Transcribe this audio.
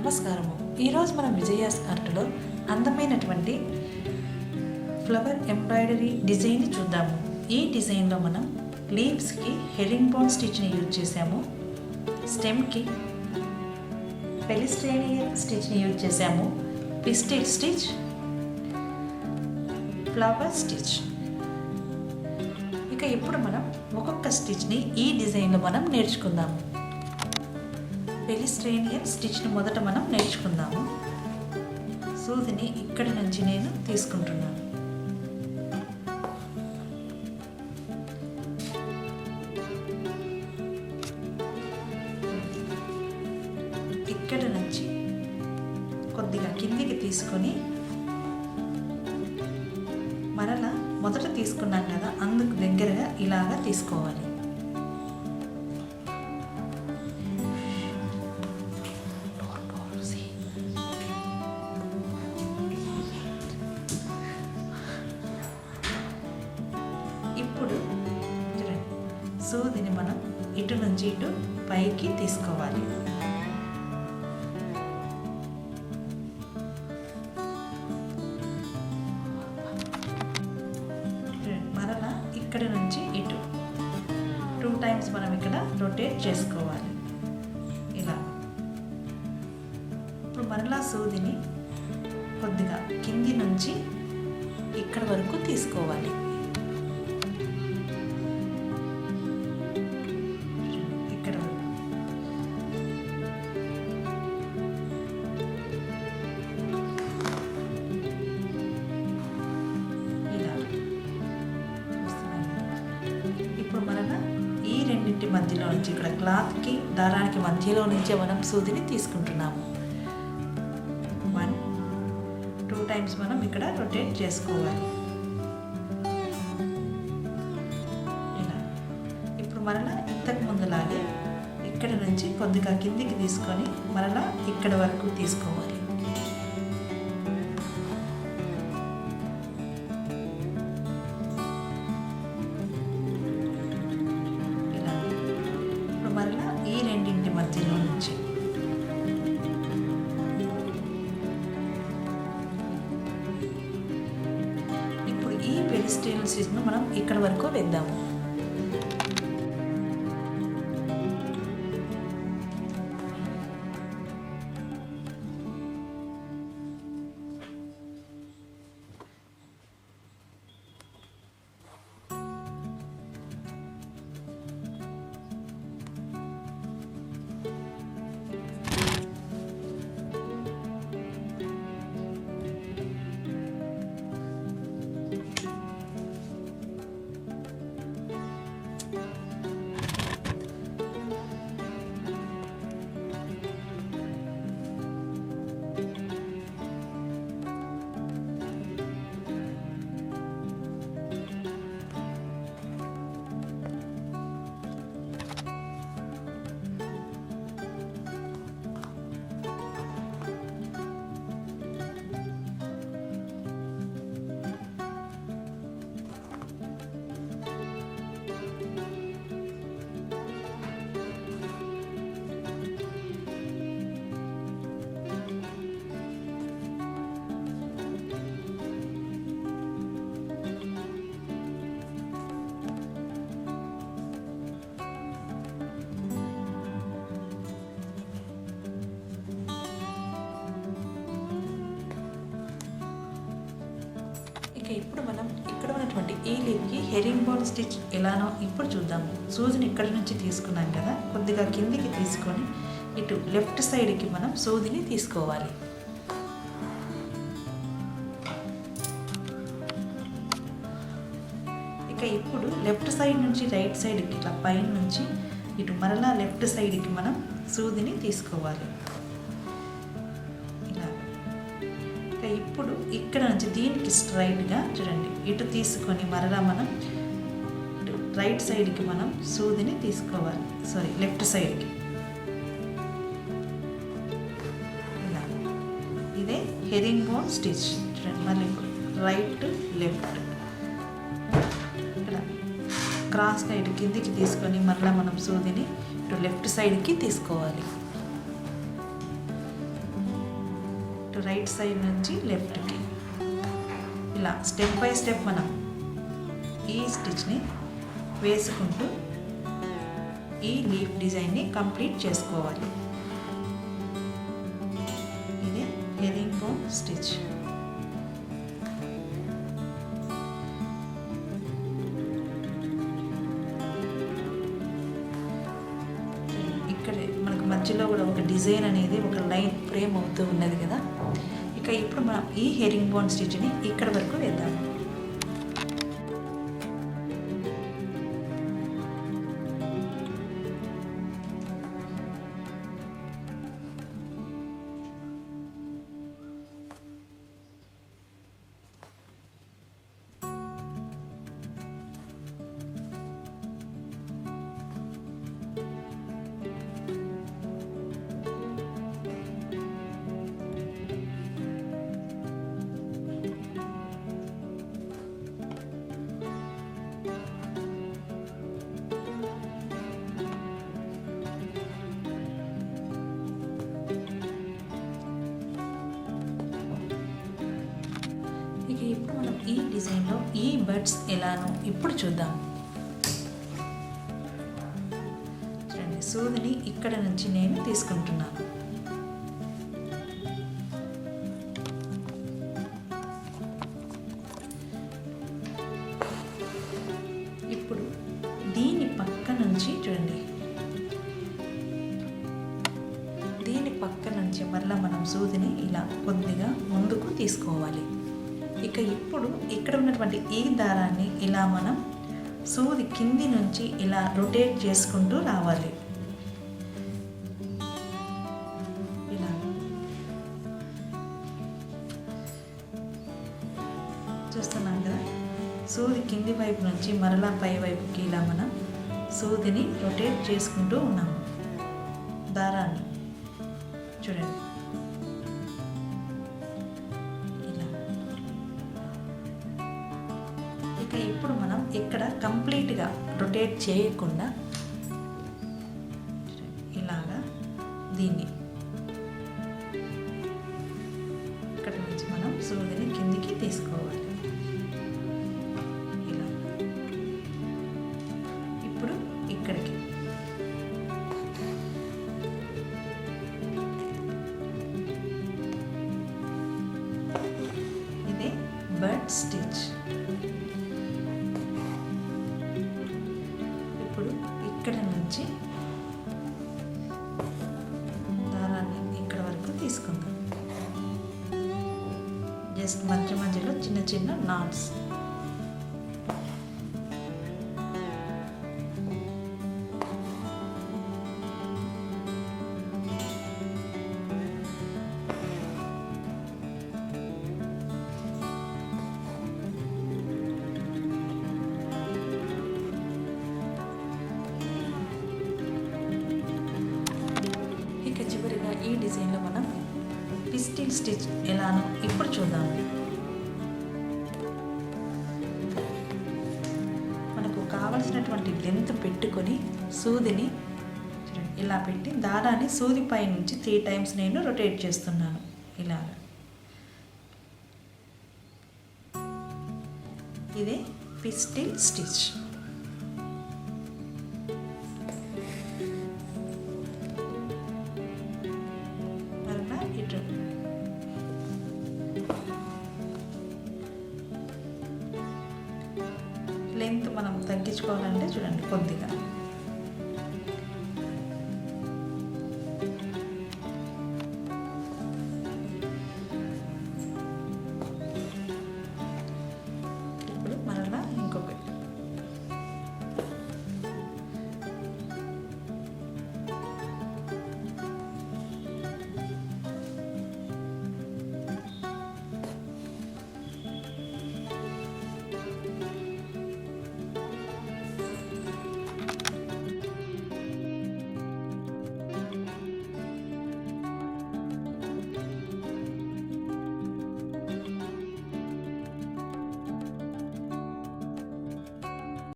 నమస్కారము. ఈరోజు మనం విజయాస్ ఆర్ట్లో అందమైనటువంటి ఫ్లవర్ ఎంబ్రాయిడరీ డిజైన్ని చూద్దాము. ఈ డిజైన్లో మనం లీవ్స్కి హెరింగ్బోన్ స్టిచ్ని యూజ్ చేసాము, స్టెమ్కి పలేస్ట్రినా స్టిచ్ని యూజ్ చేసాము, పిస్టిల్ స్టిచ్, ఫ్లవర్ స్టిచ్. ఇక ఇప్పుడు మనం ఒక్కొక్క స్టిచ్ని ఈ డిజైన్లో మనం నేర్చుకుందాము. పలేస్ట్రినా స్టిచ్ని మొదట మనం నేర్చుకుందాము. సూదిని ఇక్కడి నుంచి నేను తీసుకుంటున్నాను. ఇక్కడి నుంచి కొద్దిగా కిందికి తీసుకొని మరలా మొదట తీసుకున్నాం కదా, అందుకు దగ్గరగా ఇలాగా తీసుకోవాలి. ఇప్పుడు సూదిని మనం ఇటు నుంచి ఇటు పైకి తీసుకోవాలి. మరలా ఇక్కడి నుంచి ఇటు 2 times మనం ఇక్కడ రొటేట్ చేసుకోవాలి ఇలా. ఇప్పుడు మరలా సూదిని కొద్దిగా కింది నుంచి ఇక్కడ వరకు తీసుకోవాలి. ఈ రెండింటి మధ్యలో నుంచి ఇక్కడ క్లాత్కి దారానికి మధ్యలో నుంచే మనం సూదిని తీసుకుంటున్నాము. 1-2 times మనం ఇక్కడ రొటేట్ చేసుకోవాలి ఇలా. ఇప్పుడు మరలా ఇంతకు ముందులాగే ఇక్కడ నుంచి కొద్దిగా కిందికి తీసుకొని మరలా ఇక్కడ వరకు తీసుకోవాలి. మరలా ఈ రెండింటి మధ్యలో నుంచి ఇప్పుడు ఈ పలేస్ట్రినా స్టిచ్ను మనం ఇక్కడ వరకు వేద్దాము. ఇప్పుడు మనం ఇక్కడ ఉన్నటువంటి ఈ లీవ్కి హెరింగ్బోన్ స్టిచ్ ఎలానో ఇప్పుడు చూద్దాము. సూదిని ఇక్కడి నుంచి తీసుకున్నాం కదా, కొద్దిగా కిందికి తీసుకొని ఇటు లెఫ్ట్ సైడ్కి మనం సూదిని తీసుకోవాలి. ఇక ఇప్పుడు లెఫ్ట్ సైడ్ నుంచి రైట్ సైడ్కి ఇట్లా పైన నుంచి ఇటు మరలా లెఫ్ట్ సైడ్కి మనం సూదిని తీసుకోవాలి. ఇప్పుడు ఇక్కడ నుంచి దీనికి స్ట్రైట్గా చూడండి ఇటు తీసుకొని మరలా మనం రైట్ సైడ్కి మనం సూదిని తీసుకోవాలి, లెఫ్ట్ సైడ్కి ఇలా. ఇదే హెరింగ్బోన్ స్టిచ్. చూడండి మళ్ళీ ఇప్పుడు రైట్ లెఫ్ట్ ఇక్కడ క్రాస్గా ఇటు కిందికి తీసుకొని మరలా మనం సూదిని ఇటు లెఫ్ట్ సైడ్కి తీసుకోవాలి. ఇటు రైట్ సైడ్ నుంచి లెఫ్ట్కి ఇలా స్టెప్ బై స్టెప్ మనం ఈ స్టిచ్ని వేసుకుంటూ ఈ లీఫ్ డిజైన్ని కంప్లీట్ చేసుకోవాలి. ఇదే హెరింగ్బోన్ స్టిచ్. ఇక్కడ మనకు మధ్యలో కూడా ఒక డిజైన్ అనేది ఒక లైన్ ఫ్రేమ్ అవుతూ ఉన్నది కదా. ఇక ఇప్పుడు మనం ఈ హెరింగ్బోన్ స్టిచ్ని ఇక్కడ వరకు వేద్దాం. ఇప్పుడు మనం ఈ డిజైన్లో ఈ బర్డ్స్ ఎలానో ఇప్పుడు చూద్దాం. చూడండి, సూదిని ఇక్కడ నుంచి నేను తీసుకుంటున్నాను. ఇప్పుడు దీని పక్క నుంచి చూడండి, దీని పక్క నుంచి మళ్ళీ మనం సూదిని ఇలా కొద్దిగా ముందుకు తీసుకోవాలి. ఇక ఇప్పుడు ఇక్కడ ఉన్నటువంటి ఈ దారాన్ని ఇలా మనం సూది కింది నుంచి ఇలా రొటేట్ చేసుకుంటూ రావాలి. ఇలా చూస్తున్నాం కదా, సూది కింది వైపు నుంచి మరలా పై వైపుకి ఇలా మనం సూదిని రొటేట్ చేసుకుంటూ ఉన్నాము. దారాన్ని చూడండి, ఇప్పుడు మనం ఇక్కడ కంప్లీట్గా రొటేట్ చేయకుండా ఇలాగా దీన్ని ఇక్కడ నుంచి మనం సూదిని కిందికి తీసుకోవాలి. ఇలా ఇప్పుడు ఇక్కడికి ఇదే బర్డ్ స్టిచ్. ఇక్కడ నుంచి దారాన్ని ఇక్కడ వరకు తీసుకుందాం. జస్ట్ మధ్య మధ్యలో చిన్న చిన్న నాట్స్. చివరిగా ఈ డిజైన్లో మనం పిస్టిల్ స్టిచ్ ఎలానో ఇప్పుడు చూద్దాం. మనకు కావలసినటువంటి లెంత్ పెట్టుకొని సూదిని ఇలా పెట్టి దారాన్ని సూది పై నుంచి 3 times నేను రొటేట్ చేస్తున్నాను. ఇలాగా ఇదే పిస్టిల్ స్టిచ్. లెంత్ మనం తగ్గించుకోవాలంటే చూడండి కొద్దిగా